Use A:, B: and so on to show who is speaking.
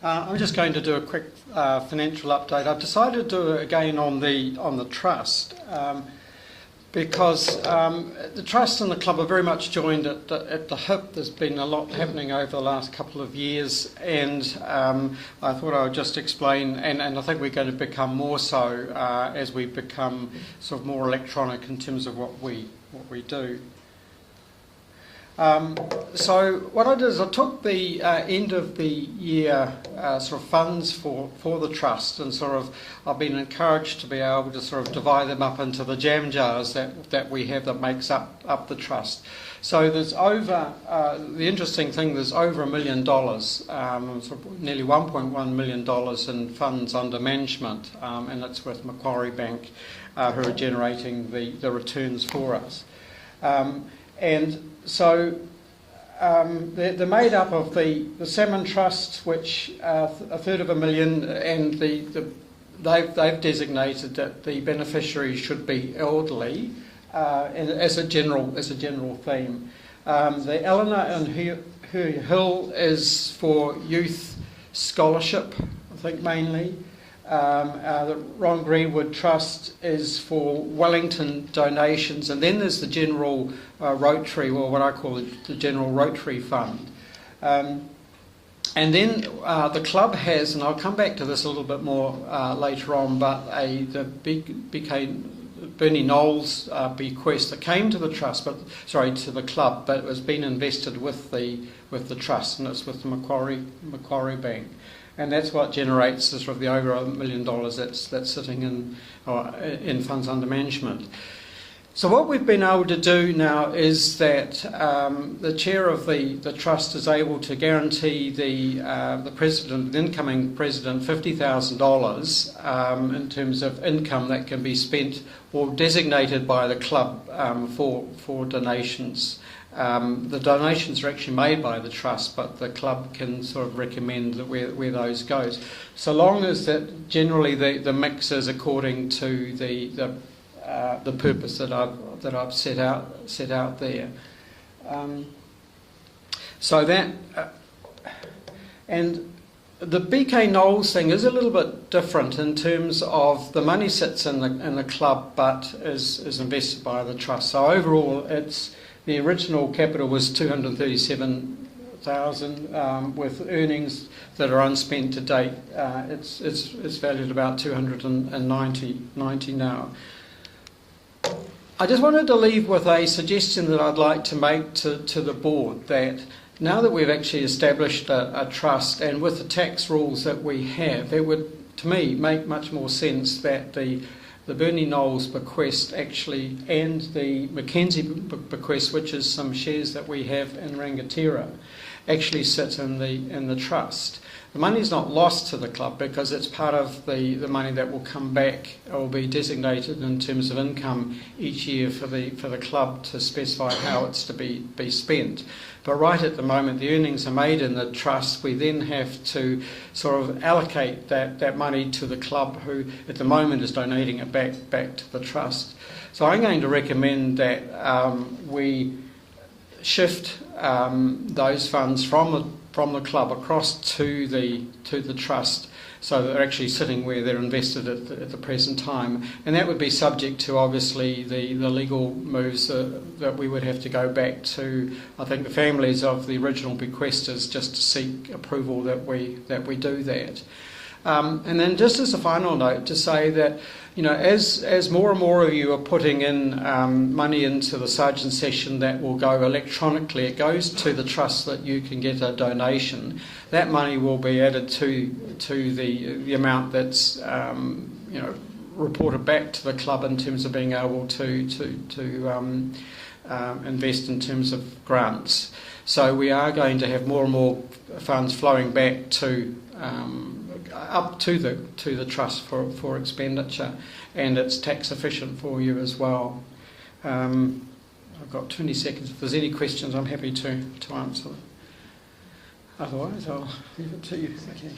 A: I'm just going to do a quick financial update. I've decided to do it again on the trust because the trust and the club are very much joined at the hip. There's been a lot happening over the last couple of years, and I thought I would just explain, and I think we're going to become more so as we become sort of more electronic in terms of what we do. So what I did is I took the end of the year sort of funds for the trust, and sort of I've been encouraged to be able to sort of divide them up into the jam jars that we have that makes up the trust. So there's over, the interesting thing, there's over $1 million, sort of nearly $1.1 million in funds under management, and it's with Macquarie Bank who are generating the returns for us. And so they're made up of the Salmon Trust, which $333,000, and they've designated that the beneficiary should be elderly, and as a general theme. The Eleanor and her Hill is for youth scholarship, I think mainly. The Ron Greenwood Trust is for Wellington donations, and then there's the general Rotary, or what I call the general Rotary Fund. And then the club has, and I'll come back to this a little bit more later on, but the Bernie Knowles bequest that came to the trust, to the club, but it was being invested with the trust, and it's with the Macquarie Bank. And that's what generates the sort of the over $1 million that's sitting in funds under management. So what we've been able to do now is that the chair of the trust is able to guarantee the president, the incoming president, $50,000 in terms of income that can be spent or designated by the club for donations. The donations are actually made by the trust, but the club can sort of recommend that where those goes, so long as that generally the mix is according to the purpose that I've set out there. So that and the BK Knowles thing is a little bit different in terms of the money sits in the club, but is invested by the trust. So overall, the original capital was $237,000 with earnings that are unspent to date. It's valued at about $290 now. I just wanted to leave with a suggestion that I'd like to make to the board, that now that we've actually established a trust, and with the tax rules that we have, it would, to me, make much more sense that the Bernie Knowles bequest actually, and the Mackenzie bequest, which is some shares that we have in Rangatira, actually sit in the trust. The money is not lost to the club because it's part of the money that will come back or will be designated in terms of income each year for the club to specify how it's to be spent. But right at the moment, the earnings are made in the trust. We then have to sort of allocate that money to the club, who at the moment is donating it back to the trust. So I'm going to recommend that we shift those funds from the club across to the trust, so that they're actually sitting where they're invested at the present time, and that would be subject to obviously the legal moves that we would have to go back to, I think, the families of the original bequesters, just to seek approval that we do that. And then just as a final note, to say that, you know, as more and more of you are putting in money into the Sergeant session that will go electronically, it goes to the trust that you can get a donation. That money will be added to the amount that's reported back to the club in terms of being able to invest in terms of grants. So we are going to have more and more funds flowing back up to the trust for expenditure, and it's tax efficient for you as well. I've got 20 seconds. If there's any questions, I'm happy to answer them. Otherwise, I'll leave it to you. Okay.